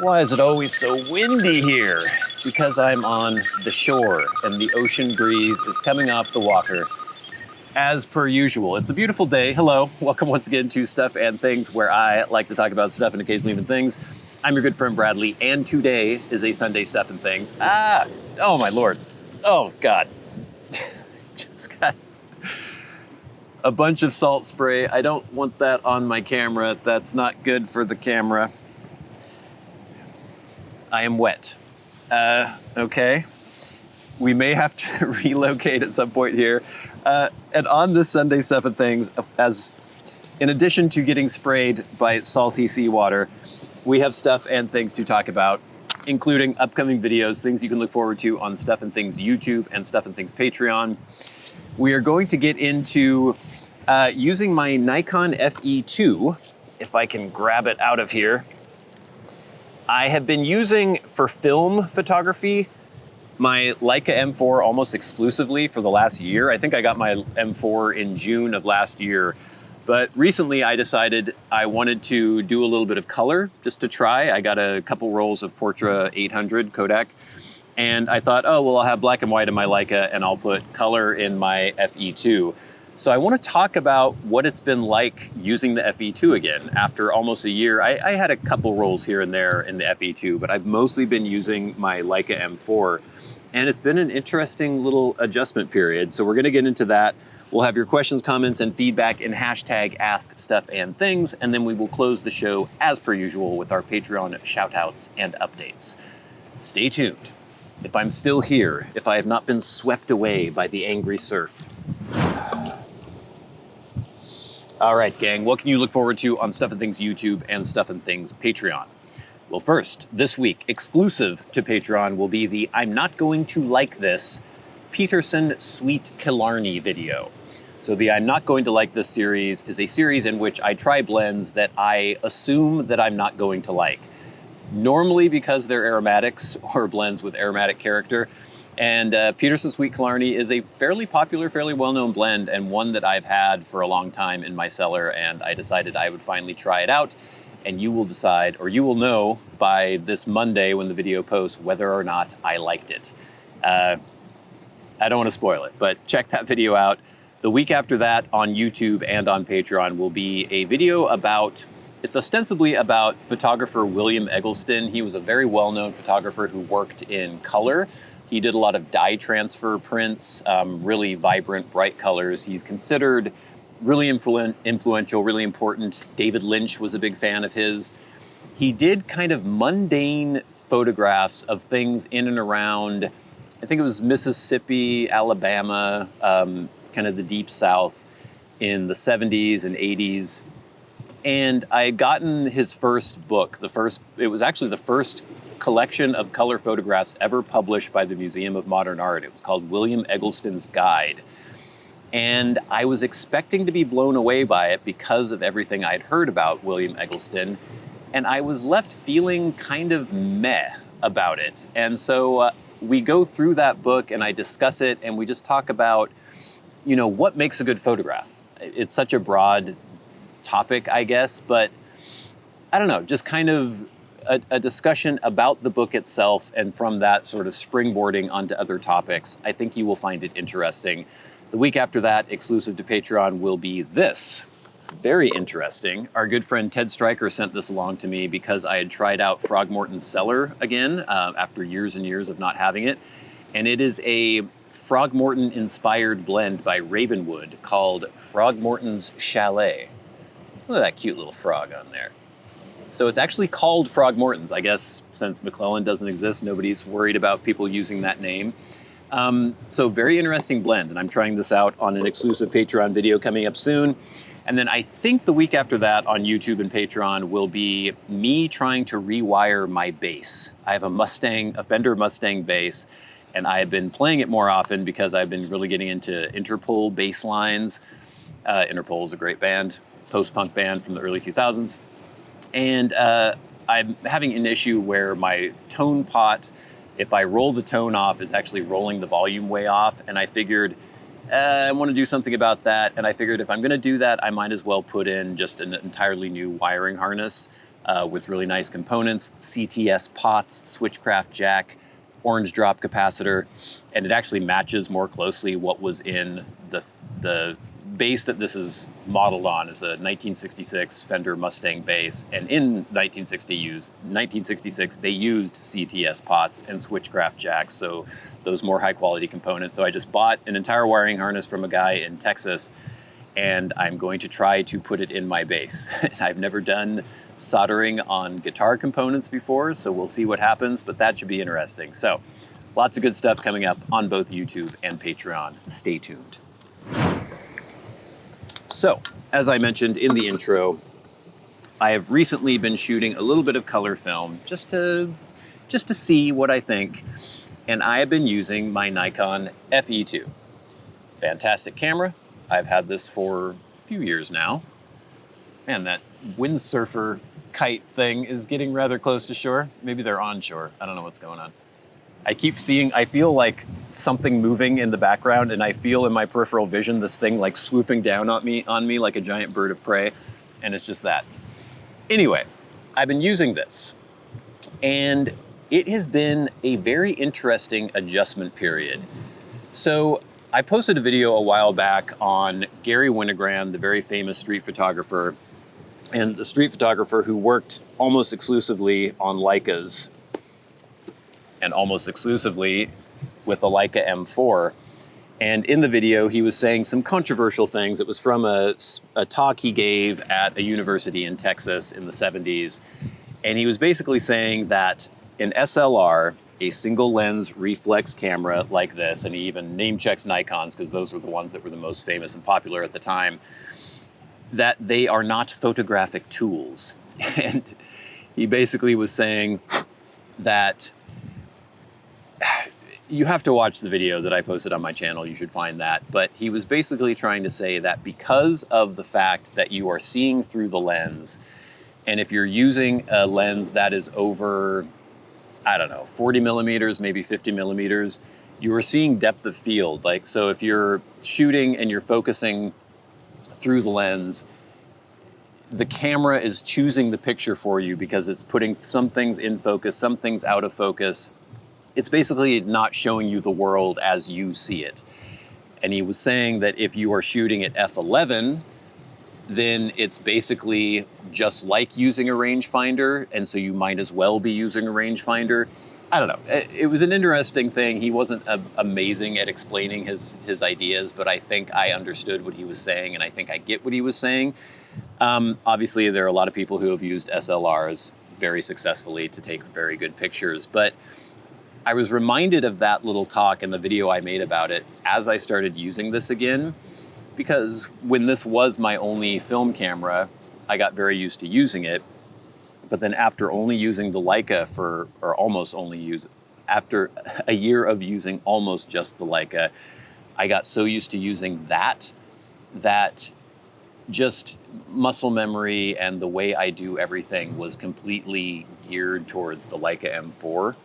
Why is it always so windy here? It's because I'm on the shore and the ocean breeze is coming off the water as per usual. It's a beautiful day. Hello, welcome once again to Stuff and Things, where I like to talk about stuff and occasionally even things. I'm your good friend Bradley, and today is a Sunday Stuff and Things. Oh my Lord. Oh God. Just got a bunch of salt spray. I don't want that on my camera. That's not good for the camera. I am wet. Okay. We may have to relocate at some point here. And on this Sunday Stuff and Things, as in addition to getting sprayed by salty seawater, we have stuff and things to talk about, including upcoming videos, things you can look forward to on Stuff and Things YouTube and Stuff and Things Patreon. We are going to get into using my Nikon FE2, if I can grab it out of here. I have been using for film photography my Leica M4 almost exclusively for the last year. I think I got my M4 in June of last year, but recently I decided I wanted to do a little bit of color just to try. I got a couple rolls of Portra 800 Kodak, and I thought, oh, well, I'll have black and white in my Leica and I'll put color in my FE2. So I want to talk about what it's been like using the FE2 again after almost a year. I had a couple rolls here and there in the FE2, but I've mostly been using my Leica M4, and it's been an interesting little adjustment period. So we're going to get into that. We'll have your questions, comments, and feedback in hashtag #AskStuffandThings, and then we will close the show as per usual with our Patreon shoutouts and updates. Stay tuned. If I'm still here, if I have not been swept away by the angry surf. All right, gang, what can you look forward to on Stuff and Things YouTube and Stuff and Things Patreon? Well, first, this week, exclusive to Patreon will be the I'm Not Going to Like This Peterson Sweet Killarney video. So the I'm Not Going to Like This series is a series in which I try blends that I assume that I'm not going to like. Normally because they're aromatics or blends with aromatic character. And Peterson Sweet Killarney is a fairly popular, fairly well-known blend, and one that I've had for a long time in my cellar, and I decided I would finally try it out, and you will decide, or you will know by this Monday when the video posts, whether or not I liked it. I don't want to spoil it, but check that video out. The week after that on YouTube and on Patreon will be a video about, it's ostensibly about photographer William Eggleston. He was a very well-known photographer who worked in color. He did a lot of dye transfer prints, really vibrant, bright colors. He's considered really influential, really important. David Lynch was a big fan of his. He did kind of mundane photographs of things in and around, I think it was Mississippi, Alabama, kind of the deep South in the 70s and 80s. And I had gotten his first book. It was actually the first collection of color photographs ever published by the Museum of Modern Art. It was called William Eggleston's Guide. And I was expecting to be blown away by it because of everything I'd heard about William Eggleston. And I was left feeling kind of meh about it. And so we go through that book and I discuss it, and we just talk about, you know, what makes a good photograph. It's such a broad topic, I guess, but I don't know, just kind of a discussion about the book itself, and from that sort of springboarding onto other topics. I think you will find it interesting. The week after that, exclusive to Patreon, will be this. Very interesting. Our good friend Ted Stryker sent this along to me because I had tried out Morton's Cellar again after years and years of not having it. And it is a Morton inspired blend by Ravenwood called Morton's Chalet. Look at that cute little frog on there. So it's actually called Morton's. I guess since McClellan doesn't exist, nobody's worried about people using that name. So very interesting blend, and I'm trying this out on an exclusive Patreon video coming up soon. And then I think the week after that on YouTube and Patreon will be me trying to rewire my bass. I have a Fender Mustang bass, and I have been playing it more often because I've been really getting into Interpol bass lines. Interpol is a great band, post-punk band from the early 2000s. And I'm having an issue where my tone pot, if I roll the tone off, is actually rolling the volume way off. And I figured I want to do something about that. And I figured if I'm going to do that, I might as well put in just an entirely new wiring harness with really nice components, CTS pots, switchcraft jack, orange drop capacitor, and it actually matches more closely what was in the base that this is modeled on. Is a 1966 Fender Mustang bass, and in 1966 they used CTS pots and switchcraft jacks, so those more high quality components. So I just bought an entire wiring harness from a guy in Texas, and I'm going to try to put it in my bass. I've never done soldering on guitar components before, so we'll see what happens, but that should be interesting. So lots of good stuff coming up on both YouTube and Patreon. Stay tuned. So, as I mentioned in the intro, I have recently been shooting a little bit of color film just to see what I think, and I have been using my Nikon FE2. Fantastic camera. I've had this for a few years now. Man, that windsurfer kite thing is getting rather close to shore. Maybe they're on shore. I don't know what's going on. I feel like something moving in the background, and I feel in my peripheral vision this thing like swooping down on me like a giant bird of prey, and it's just that. Anyway, I've been using this, and it has been a very interesting adjustment period. So I posted a video a while back on Gary Winogrand, the very famous street photographer, and the street photographer who worked almost exclusively on Leicas and almost exclusively with the Leica M4. And in the video, he was saying some controversial things. It was from a talk he gave at a university in Texas in the 70s. And he was basically saying that an SLR, a single lens reflex camera like this, and he even name checks Nikons because those were the ones that were the most famous and popular at the time, that they are not photographic tools. And he basically was saying that you have to watch the video that I posted on my channel, you should find that. But he was basically trying to say that because of the fact that you are seeing through the lens, and if you're using a lens that is over, I don't know, 40 millimeters, maybe 50 millimeters, you are seeing depth of field. Like, so if you're shooting and you're focusing through the lens, the camera is choosing the picture for you because it's putting some things in focus, some things out of focus. It's basically not showing you the world as you see it. And he was saying that if you are shooting at f11, then it's basically just like using a rangefinder, and so you might as well be using a rangefinder. I don't know. It was an interesting thing. He wasn't amazing at explaining his ideas, but I think I understood what he was saying, and I think I get what he was saying. Obviously, there are a lot of people who have used SLRs very successfully to take very good pictures, but I was reminded of that little talk and the video I made about it as I started using this again, because when this was my only film camera, I got very used to using it. But then after only using the Leica after a year of using almost just the Leica, I got so used to using that just muscle memory and the way I do everything was completely geared towards the Leica M4.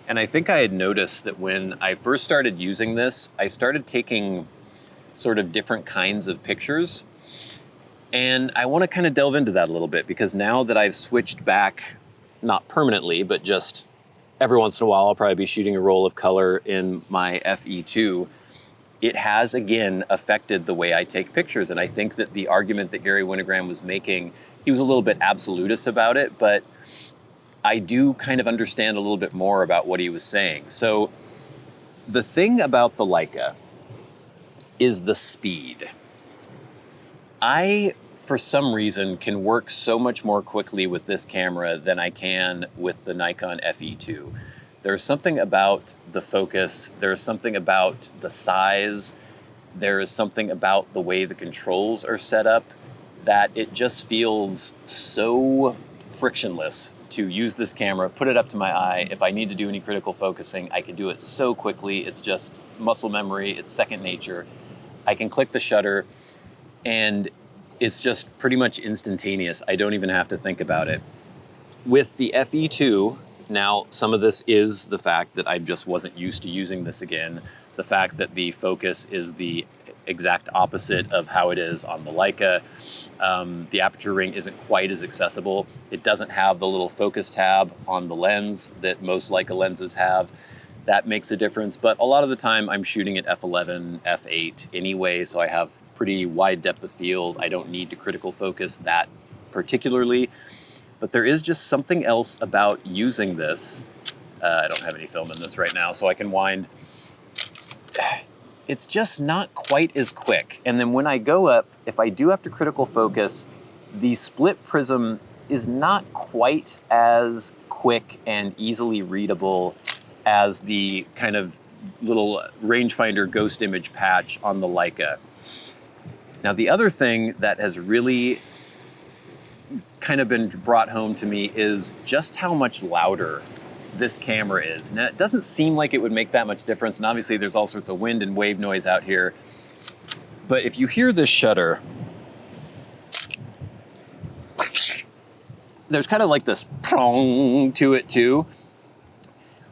And I think I had noticed that when I first started using this, I started taking sort of different kinds of pictures. And I want to kind of delve into that a little bit, because now that I've switched back, not permanently, but just every once in a while, I'll probably be shooting a roll of color in my FE2. It has, again, affected the way I take pictures. And I think that the argument that Gary Winogrand was making, he was a little bit absolutist about it, but I do kind of understand a little bit more about what he was saying. So the thing about the Leica is the speed. I, for some reason, can work so much more quickly with this camera than I can with the Nikon FE2. There's something about the focus, there's something about the size, there is something about the way the controls are set up that it just feels so frictionless to use this camera, put it up to my eye. If I need to do any critical focusing, I can do it so quickly. It's just muscle memory, it's second nature. I can click the shutter and it's just pretty much instantaneous. I don't even have to think about it. With the FE2, now some of this is the fact that I just wasn't used to using this again. The fact that the focus is the exact opposite of how it is on the Leica. The aperture ring isn't quite as accessible. It doesn't have the little focus tab on the lens that most Leica lenses have. That makes a difference, but a lot of the time I'm shooting at f11, f8 anyway, so I have pretty wide depth of field. I don't need to critical focus that particularly, but there is just something else about using this. I don't have any film in this right now, so I can wind. It's just not quite as quick. And then when I go up, if I do have to critical focus, the split prism is not quite as quick and easily readable as the kind of little rangefinder ghost image patch on the Leica. Now, the other thing that has really kind of been brought home to me is just how much louder this camera is. Now, it doesn't seem like it would make that much difference, and obviously there's all sorts of wind and wave noise out here. But if you hear this shutter, there's kind of like this prong to it too.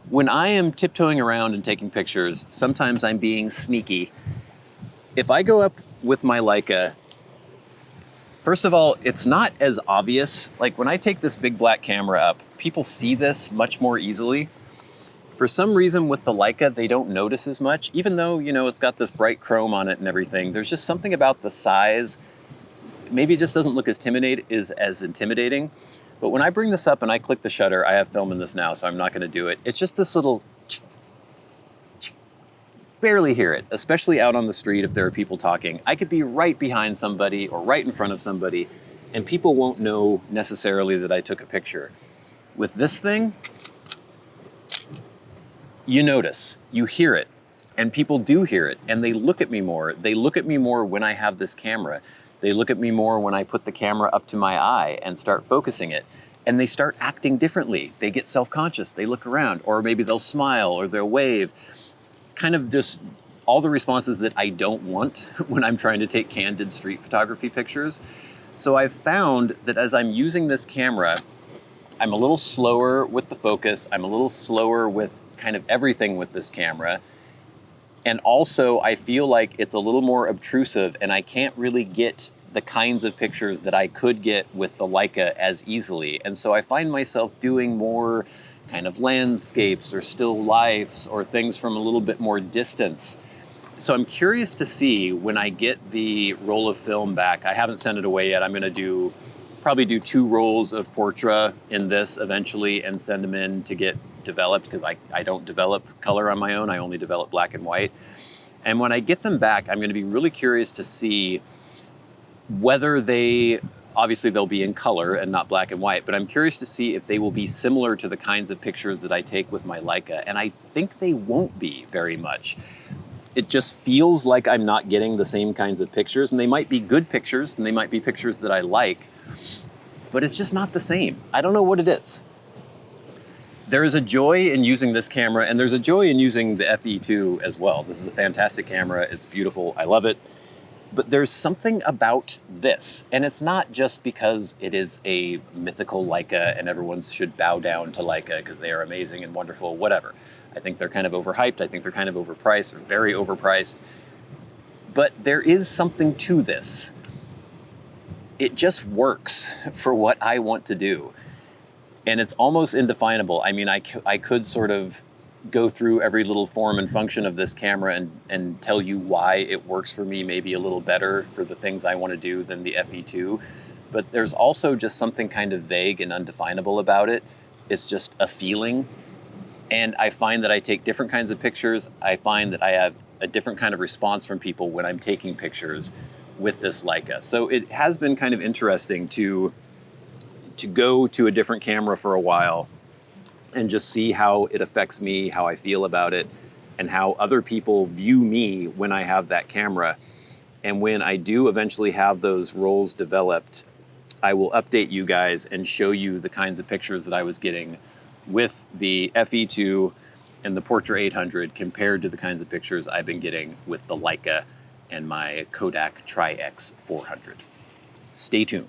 When I am tiptoeing around and taking pictures, sometimes I'm being sneaky. If I go up with my Leica, first of all, it's not as obvious. Like when I take this big black camera up, people see this much more easily. For some reason with the Leica, they don't notice as much, even though, you know, it's got this bright chrome on it and everything. There's just something about the size. Maybe it just doesn't look as intimidating. But when I bring this up and I click the shutter, I have film in this now, so I'm not gonna do it. It's just this little, barely hear it, especially out on the street if there are people talking. I could be right behind somebody or right in front of somebody, and people won't know necessarily that I took a picture. With this thing, you notice, you hear it, and people do hear it, and they look at me more. They look at me more when I have this camera. They look at me more when I put the camera up to my eye and start focusing it, and they start acting differently. They get self-conscious, they look around, or maybe they'll smile or they'll wave. Kind of just all the responses that I don't want when I'm trying to take candid street photography pictures. So I've found that as I'm using this camera, I'm a little slower with the focus. I'm a little slower with kind of everything with this camera. And also I feel like it's a little more obtrusive and I can't really get the kinds of pictures that I could get with the Leica as easily. And so I find myself doing more kind of landscapes or still lifes or things from a little bit more distance. So I'm curious to see when I get the roll of film back. I haven't sent it away yet. I'm gonna probably do 2 rolls of Portra in this eventually and send them in to get developed, because I don't develop color on my own. I only develop black and white. And when I get them back, I'm gonna be really curious to see whether obviously they'll be in color and not black and white, but I'm curious to see if they will be similar to the kinds of pictures that I take with my Leica, and I think they won't be very much. It just feels like I'm not getting the same kinds of pictures, and they might be good pictures, and they might be pictures that I like, but it's just not the same. I don't know what it is. There is a joy in using this camera, and there's a joy in using the FE2 as well. This is a fantastic camera, it's beautiful, I love it. But there's something about this, and it's not just because it is a mythical Leica and everyone should bow down to Leica because they are amazing and wonderful, whatever. I think they're kind of overhyped, I think they're kind of overpriced, or very overpriced. But there is something to this. It just works for what I want to do. And it's almost indefinable. I mean, I could sort of go through every little form and function of this camera and tell you why it works for me maybe a little better for the things I want to do than the FE2. But there's also just something kind of vague and undefinable about it. It's just a feeling. And I find that I take different kinds of pictures. I find that I have a different kind of response from people when I'm taking pictures with this Leica. So it has been kind of interesting to go to a different camera for a while and just see how it affects me, how I feel about it, and how other people view me when I have that camera. And when I do eventually have those rolls developed, I will update you guys and show you the kinds of pictures that I was getting with the FE2 and the Portra 800 compared to the kinds of pictures I've been getting with the Leica and my Kodak Tri-X 400. Stay tuned.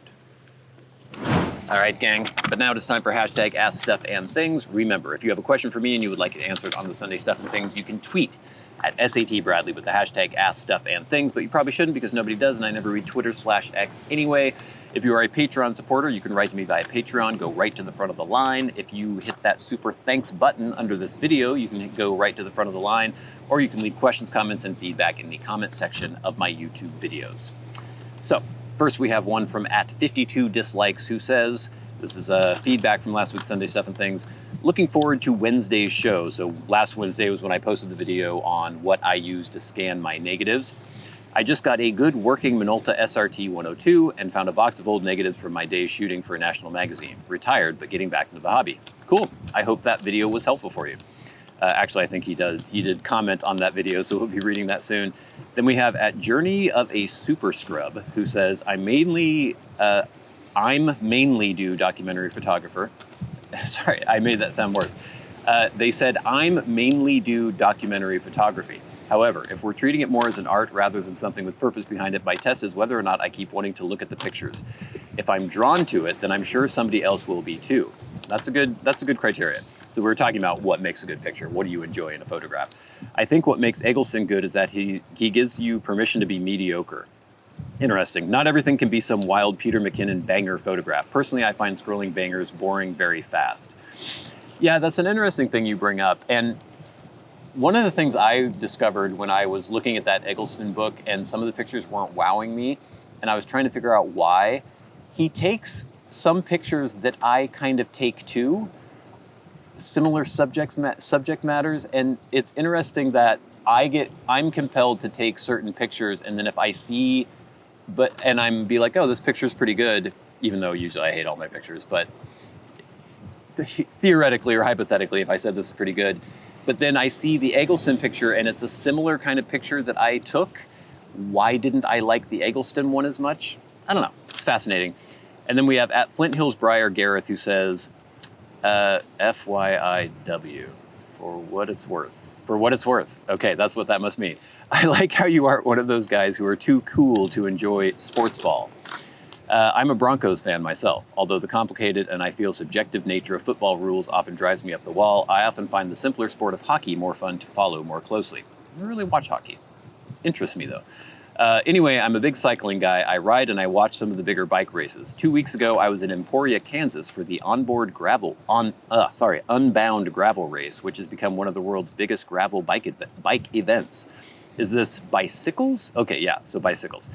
All right, gang, but now it's time for #AskStuffandThings. Remember, if you have a question for me and you would like it answered on the Sunday Stuff and Things, you can tweet at SAT Bradley with the hashtag askstuffandthings, but you probably shouldn't because nobody does, and I never read Twitter/X anyway. If you are a Patreon supporter, you can write to me via Patreon. Go right to the front of the line. If you hit that super thanks button under this video, you can go right to the front of the line, or you can leave questions, comments, and feedback in the comment section of my YouTube videos. So, first we have one from @52dislikes who says, this is feedback from last week's Sunday Stuff and Things. Looking forward to Wednesday's show. So last Wednesday was when I posted the video on what I use to scan my negatives. I just got a good working Minolta SRT 102 and found a box of old negatives from my days shooting for a national magazine. Retired, but getting back into the hobby. Cool. I hope that video was helpful for you. Actually, I think he did comment on that video, so we'll be reading that soon. Then we have @Journey of a Super Scrub who says, I'm mainly do documentary photographer. Sorry, I made that sound worse. They said, I'm mainly do documentary photography. However, if we're treating it more as an art rather than something with purpose behind it, my test is whether or not I keep wanting to look at the pictures. If I'm drawn to it, then I'm sure somebody else will be too. That's a good criteria. So we're talking about what makes a good picture. What do you enjoy in a photograph? I think what makes Eggleston good is that he gives you permission to be mediocre. Interesting. Not everything can be some wild Peter McKinnon banger photograph. Personally, I find scrolling bangers boring very fast. Yeah, that's an interesting thing you bring up. And one of the things I discovered when I was looking at that Eggleston book and some of the pictures weren't wowing me, and I was trying to figure out why, he takes some pictures that I kind of take too, similar subject matters, and it's interesting that I'm compelled to take certain pictures, and then if I see, and I'm be like, oh, this picture's pretty good, even though usually I hate all my pictures, but theoretically or hypothetically, if I said this is pretty good, but then I see the Eggleston picture and it's a similar kind of picture that I took, why didn't I like the Eggleston one as much? I don't know, it's fascinating. And then we have @Flint-Hills Briar Gareth who says, FYIW, for what it's worth. For what it's worth. Okay, that's what that must mean. I like how you aren't one of those guys who are too cool to enjoy sports ball. I'm a Broncos fan myself, although the complicated and I feel subjective nature of football rules often drives me up the wall. I often find the simpler sport of hockey more fun to follow more closely. I don't really watch hockey. It interests me though. Anyway, I'm a big cycling guy. I ride and I watch some of the bigger bike races. 2 weeks ago, I was in Emporia, Kansas for the Unbound Gravel Race, which has become one of the world's biggest gravel bike events. Is this bicycles? Okay, yeah, so bicycles.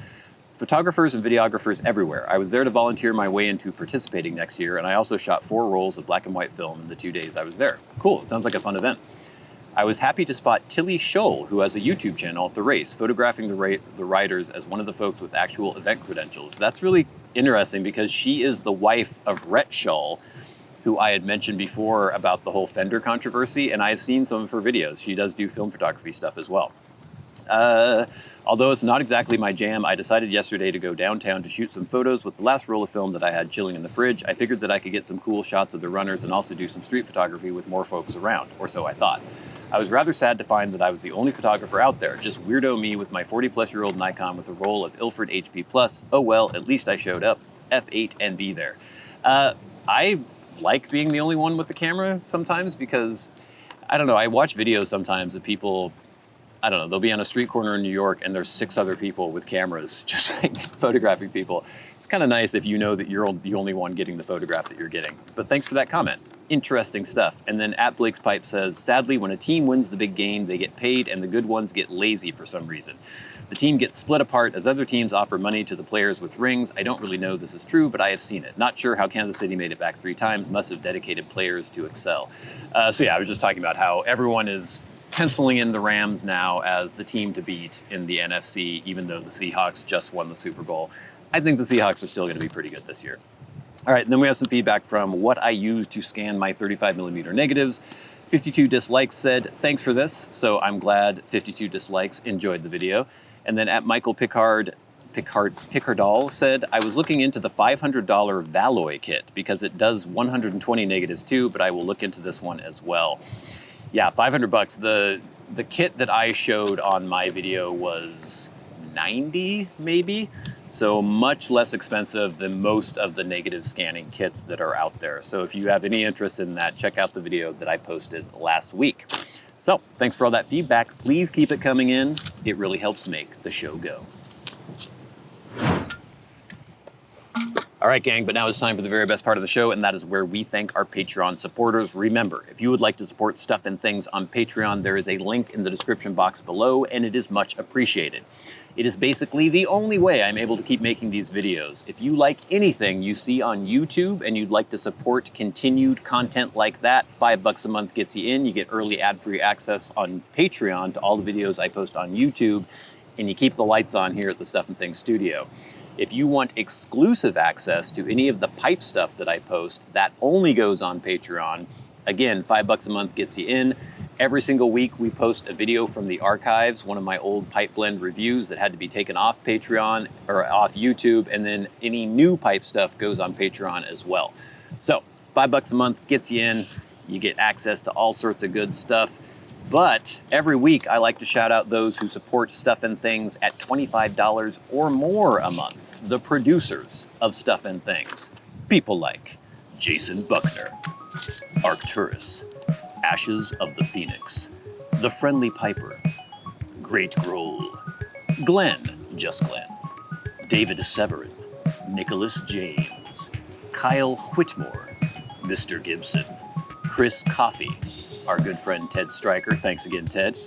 Photographers and videographers everywhere. I was there to volunteer my way into participating next year, and I also shot 4 rolls of black and white film in the 2 days I was there. Cool, it sounds like a fun event. I was happy to spot Tilly Scholl, who has a YouTube channel at the race, photographing the riders as one of the folks with actual event credentials. That's really interesting because she is the wife of Rhett Scholl, who I had mentioned before about the whole Fender controversy, and I've seen some of her videos. She does do film photography stuff as well. Although it's not exactly my jam, I decided yesterday to go downtown to shoot some photos with the last roll of film that I had chilling in the fridge. I figured that I could get some cool shots of the runners and also do some street photography with more folks around, or so I thought. I was rather sad to find that I was the only photographer out there, just weirdo me with my 40-plus-year-old Nikon with a roll of Ilford HP+. Oh well, at least I showed up. F8 and B there. I like being the only one with the camera sometimes because, I don't know, I watch videos sometimes of people, I don't know, they'll be on a street corner in New York and there's 6 other people with cameras just like photographing people. It's kind of nice if you know that you're the only one getting the photograph that you're getting. But thanks for that comment. Interesting stuff. And then @Blake's Pipe says, sadly, when a team wins the big game, they get paid and the good ones get lazy for some reason. The team gets split apart as other teams offer money to the players with rings. I don't really know this is true, but I have seen it. Not sure how Kansas City made it back 3 times. Must have dedicated players to excel. So yeah, I was just talking about how everyone is penciling in the Rams now as the team to beat in the NFC, even though the Seahawks just won the Super Bowl. I think the Seahawks are still going to be pretty good this year. All right, and then we have some feedback from what I use to scan my 35mm negatives. 52 dislikes said, thanks for this. So I'm glad 52 dislikes enjoyed the video. And then @Michael Pickardall said, I was looking into the $500 Valoy kit because it does 120 negatives too, but I will look into this one as well. Yeah, $500. The kit that I showed on my video was 90 maybe. So much less expensive than most of the negative scanning kits that are out there. So if you have any interest in that, check out the video that I posted last week. So thanks for all that feedback. Please keep it coming in. It really helps make the show go. All right, gang, but now it's time for the very best part of the show, and that is where we thank our Patreon supporters. Remember, if you would like to support Stuff and Things on Patreon, there is a link in the description box below, and it is much appreciated. It is basically the only way I'm able to keep making these videos. If you like anything you see on YouTube and you'd like to support continued content like that, $5 a month gets you in. You get early ad-free access on Patreon to all the videos I post on YouTube, and you keep the lights on here at the Stuff and Things studio. If you want exclusive access to any of the pipe stuff that I post, that only goes on Patreon. Again, $5 a month gets you in. Every single week we post a video from the archives, one of my old pipe blend reviews that had to be taken off Patreon or off YouTube, and then any new pipe stuff goes on Patreon as well. So $5 a month gets you in. You get access to all sorts of good stuff. But every week I like to shout out those who support Stuff and Things at $25 or more a month. The producers of Stuff and Things. People like Jason Buckner, Arcturus, Ashes of the Phoenix, The Friendly Piper, GreatGrol, Glenn, just Glenn, David Severin, Nicholas James, Kyle Whitmore, Mr. Gibson, Chris Caughey, our good friend Ted Stryker, thanks again Ted,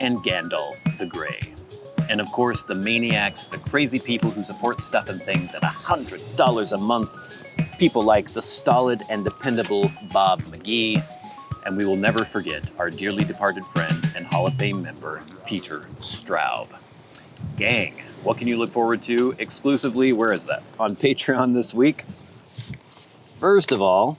and GandalfTheGrey. And of course the Maniacs, the crazy people who support Stuff and Things at $100 a month. People like the stolid and dependable Bob Magee. And we will never forget our dearly departed friend and Hall of Fame member, Peter Straub. Gang, what can you look forward to exclusively, where is that? On Patreon this week. First of all,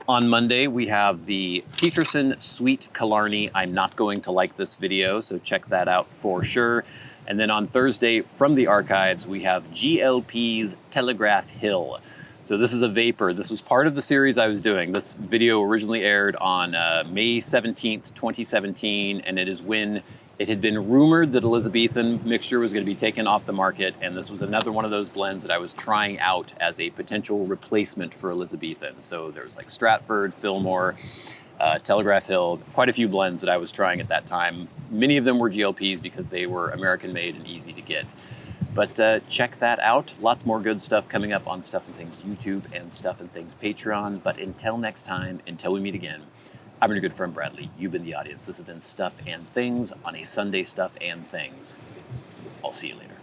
on Monday, we have the Peterson Sweet Killarney I'm Not Going to Like This video, so check that out for sure. And then on Thursday, from the archives, we have GLP's Telegraph Hill. So this is a vapor. This was part of the series I was doing. This video originally aired on May 17th, 2017, and it is when it had been rumored that Elizabethan mixture was going to be taken off the market, and this was another one of those blends that I was trying out as a potential replacement for Elizabethan. So there was like Stratford, Fillmore, Telegraph Hill, quite a few blends that I was trying at that time. Many of them were GLPs because they were American made and easy to get. But check that out. Lots more good stuff coming up on Stuff and Things YouTube and Stuff and Things Patreon. But until next time, until we meet again, I'm your good friend Bradley. You've been the audience. This has been Stuff and Things on a Sunday Stuff and Things. I'll see you later.